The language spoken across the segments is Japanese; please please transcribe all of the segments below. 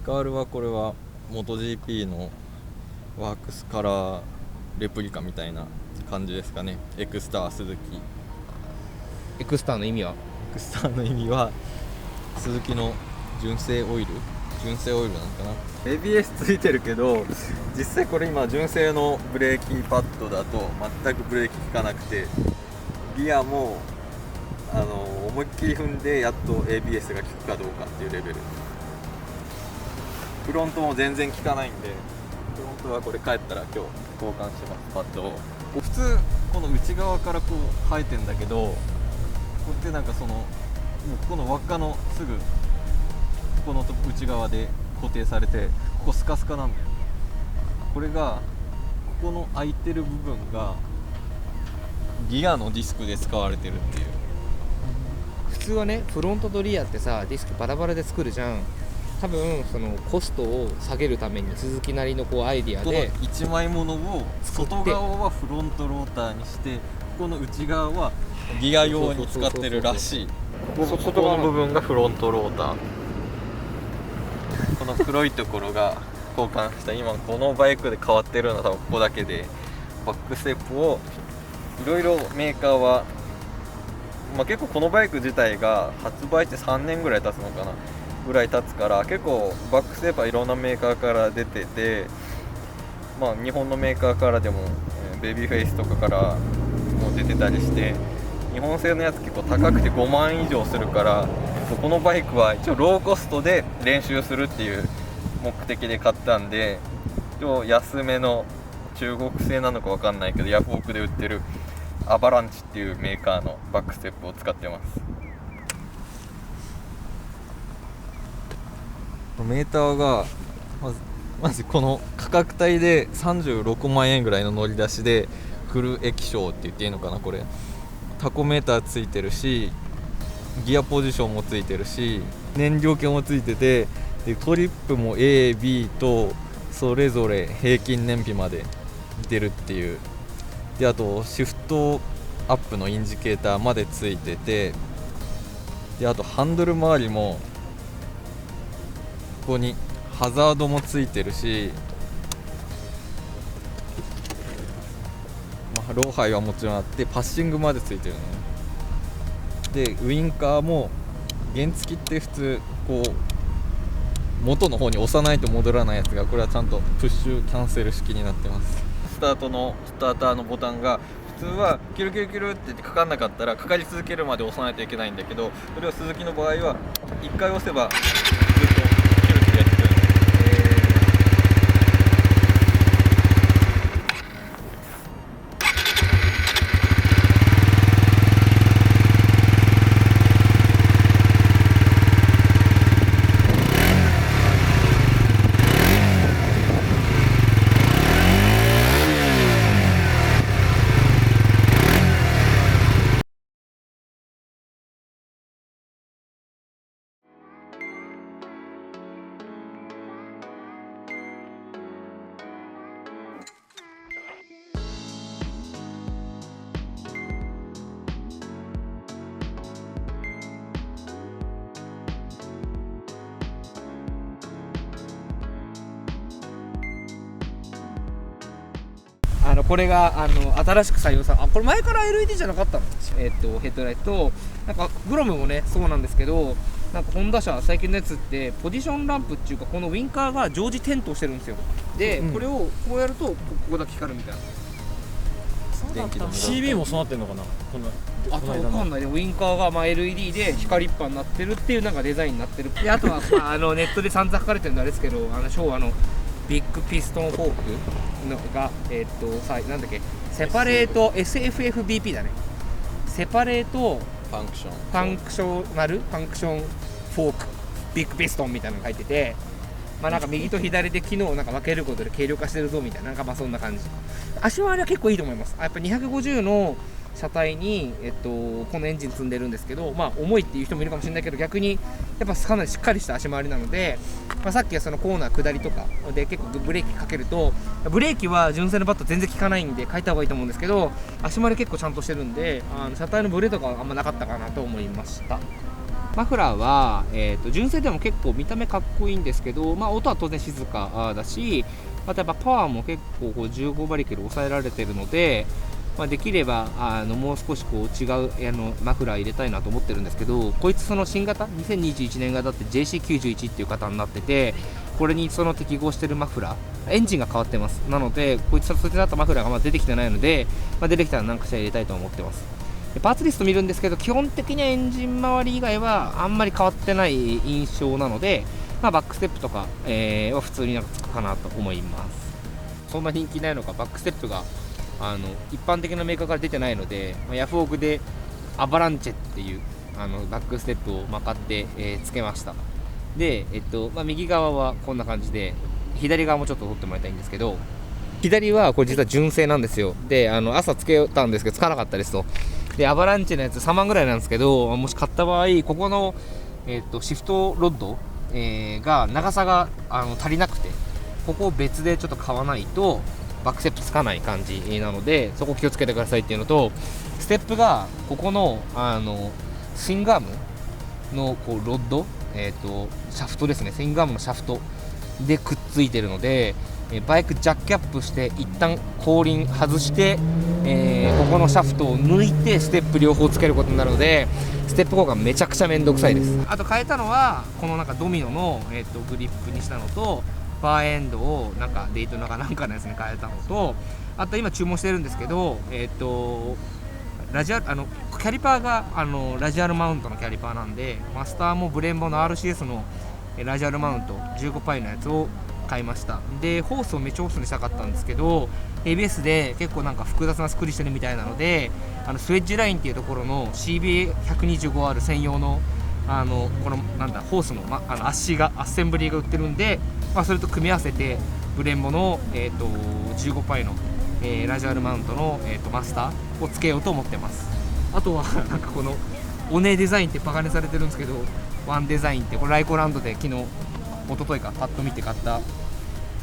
カールはこれは MotoGP のワークスカラーレプリカみたいな感じですかね。エクスター鈴木。エクスターの意味は？エクスターの意味は鈴木の純正オイルなのかな。 ABS ついてるけど、実際これ今純正のブレーキパッドだと全くブレーキ効かなくて、ギアも思いっきり踏んでやっと ABS が効くかどうかっていうレベル。フロントも全然効かないんで、フロントはこれ帰ったら今日交換します、パッドを。普通この内側からこう生えてんだけど、これってなんかもうこの輪っかのすぐこの内側で固定されて、ここスカスカなんだよ。これがここの空いてる部分がギアのディスクで使われてるっていう。普通はね、フロントとリアってさ、ディスクバラバラで作るじゃん。多分そのコストを下げるために鈴木なりのこうアイディアでこの1枚ものを外側はフロントローターにして、ここの内側はギア用に使ってるらしい。ここの部分がフロントローター。この黒いところが交換した。今このバイクで変わってるのは多分ここだけで、バックステップをいろいろメーカーは、結構このバイク自体が発売して3年ぐらい経つのかなぐらい経つから、結構バックステップはいろんなメーカーから出てて、日本のメーカーからでもベビーフェイスとかからも出てたりして、日本製のやつ結構高くて5万以上するから、このバイクは一応ローコストで練習するっていう目的で買ったんで、一応安めの中国製なのか分かんないけどヤフオクで売ってるアバランチっていうメーカーのバックステップを使ってます。メーターがまずこの価格帯で36万円ぐらいの乗り出しで、フル液晶って言っていいのかな、これタコメーターついてるし、ギアポジションもついてるし、燃料計もついてて、でトリップも A、B とそれぞれ平均燃費まで出るっていう。であとシフトアップのインジケーターまでついてて、であとハンドル周りもここにハザードもついてるし、ローハイはもちろんあって、パッシングまでついてるのね。でウインカーも原付って普通こう元の方に押さないと戻らないやつが、これはちゃんとプッシュキャンセル式になってます。スターターのボタンが普通はキュルキュルキュルって言ってかかんなかったらかかり続けるまで押さないといけないんだけど、それを鈴木の場合は1回押せばずっとキュルキュルやってくれる。これが新しく採用され、これ前から LED じゃなかったの？ヘッドライト、なんかグロムもねそうなんですけど、なんかホンダ車最近のやつってポジションランプっていうか、このウインカーが常時点灯してるんですよ。で、これをこうやるとここだけ光るみたいな。電気の CB もそうなってんのかな、この間の。分かんない。でウインカーがLED で光っぱになってるっていうなんかデザインになってる。であとは、ネットで散々書かれてるんであれですけど、昭和のビッグピストンフォークのがなんだっけ、セパレート SFFBP だね。セパレートファンクションファンクションフォークビッグピストンみたいなのが書いてて、なんか右と左で機能をなんか分けることで軽量化してるぞみたいな、なんかそんな感じ。足回りは結構いいと思います。やっぱ250の車体に、このエンジン積んでるんですけど、重いっていう人もいるかもしれないけど、逆にやっぱかなりしっかりした足回りなので、さっきはそのコーナー下りとかで結構ブレーキかけると、ブレーキは純正のバット全然効かないんで変えた方がいいと思うんですけど、足回り結構ちゃんとしてるんで、車体のブレとかはあんまなかったかなと思いました。マフラーは、純正でも結構見た目かっこいいんですけど、音は当然静かだし、あとやっぱパワーも結構こう15馬力で抑えられてるので、できればもう少しこう違うマフラー入れたいなと思ってるんですけど、こいつその新型2021年型って JC91 っていう型になってて、これにその適合してるマフラー、エンジンが変わってます。なのでこいつそれだったマフラーがまだ出てきてないので、出てきたら何かしら入れたいと思ってます。パーツリスト見るんですけど、基本的にはエンジン周り以外はあんまり変わってない印象なので、バックステップとか、は普通になんかつくかなと思います。そんな人気ないのか、バックステップが一般的なメーカーから出てないので、ヤフオクでアバランチェっていうバックステップを買って、つけました。で、右側はこんな感じで、左側もちょっと撮ってもらいたいんですけど、左はこれ実は純正なんですよ。で、朝つけたんですけどつかなかったですと。で、アバランチェのやつ3万ぐらいなんですけど、もし買った場合、ここの、シフトロッド、が長さが足りなくて、ここを別でちょっと買わないとバックステップつかない感じなので、そこ気をつけてくださいっていうのと、ステップがここのスイングアームのこうロッド、シャフトですね、スイングアームのシャフトでくっついてるので、バイクジャックアップして一旦後輪外して、ここのシャフトを抜いてステップ両方つけることになるので、ステップ交換めちゃくちゃめんどくさいです。あと変えたのはこのなんかドミノの、グリップにしたのと、バーエンドをなんかデイトナかなんかのやつに変えたのと、あと今注文してるんですけど、ラジアルキャリパーがラジアルマウントのキャリパーなんで、マスターもブレンボの RCS のラジアルマウント15パイのやつを買いました。で、ホースをめっちゃ大きくしたかったんですけど、 ABS で結構なんか複雑な作りしてるみたいなので、スウェッジラインっていうところの CBA125R 専用のこのなんだホースの、アッシがアッセンブリーが売ってるんで、それと組み合わせてブレンボの、15パイの、ラジアルマウントの、マスターをつけようと思ってます。あとはなんかこのオネデザインってバカにされてるんですけど、ワンデザインってこれライコランドで昨日一昨日かパッと見て買った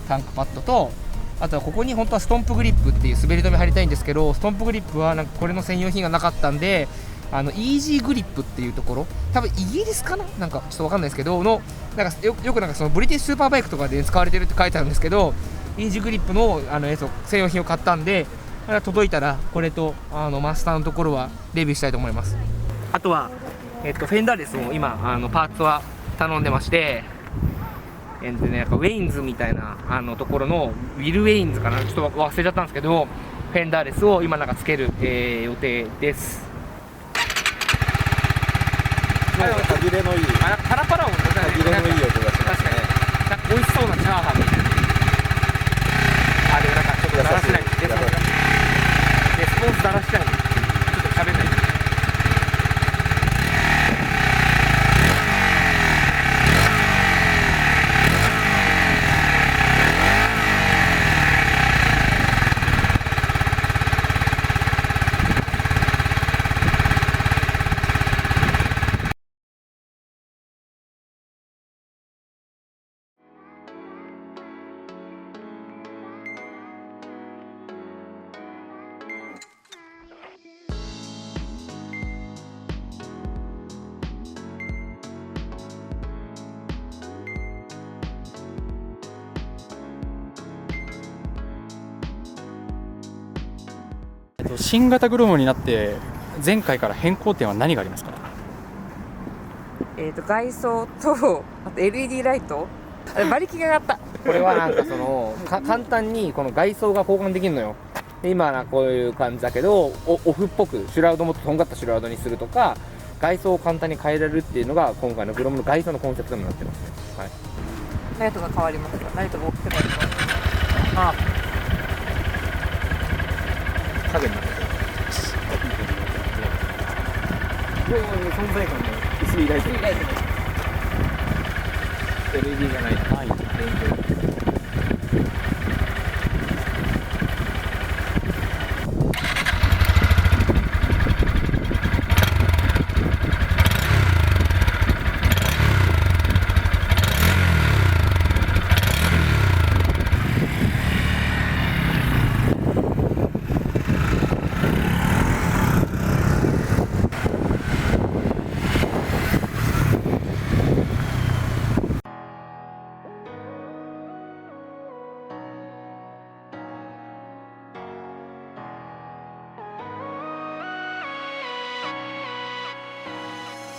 タンクパッドと、あとはここに本当はストンプグリップっていう滑り止め貼りたいんですけど、ストンプグリップはなんかこれの専用品がなかったんで、イージーグリップっていうところ、多分イギリスかな、なんかちょっと分かんないですけどのなんかよくなんかそのブリティッシュスーパーバイクとかで使われてるって書いてあるんですけど、イージーグリップのやつを専用品を買ったんで、届いたらこれとマスターのところはレビューしたいと思います。あとはフェンダーレスも今パーツは頼んでまして、なんかウェインズみたいなところのウィル・ウェインズかな、ちょっと忘れちゃったんですけど、フェンダーレスを今なんかつける、予定です。歯切れのいいパラパラ音が歯切れのいい音がしますね。なんか美味しそうなチャーハンみたいな。でもなんかちょっと鳴らしないで、スポーツ鳴らしたいのちょっと喋んない。新型グロムになって前回から変更点は何がありますか？外装とあと LED ライト、馬力が上がった。これはなんかその簡単にこの外装が交換できるのよ。で今はこういう感じだけど、オフっぽくシュラウドもっととんがったシュラウドにするとか、外装を簡単に変えられるっていうのが今回のグロムの外装のコンセプトになってますね。はい、ライトが変わりますが、ライトが大きくなります。影になってる。存在感の薄いライト。LED じゃない。はい。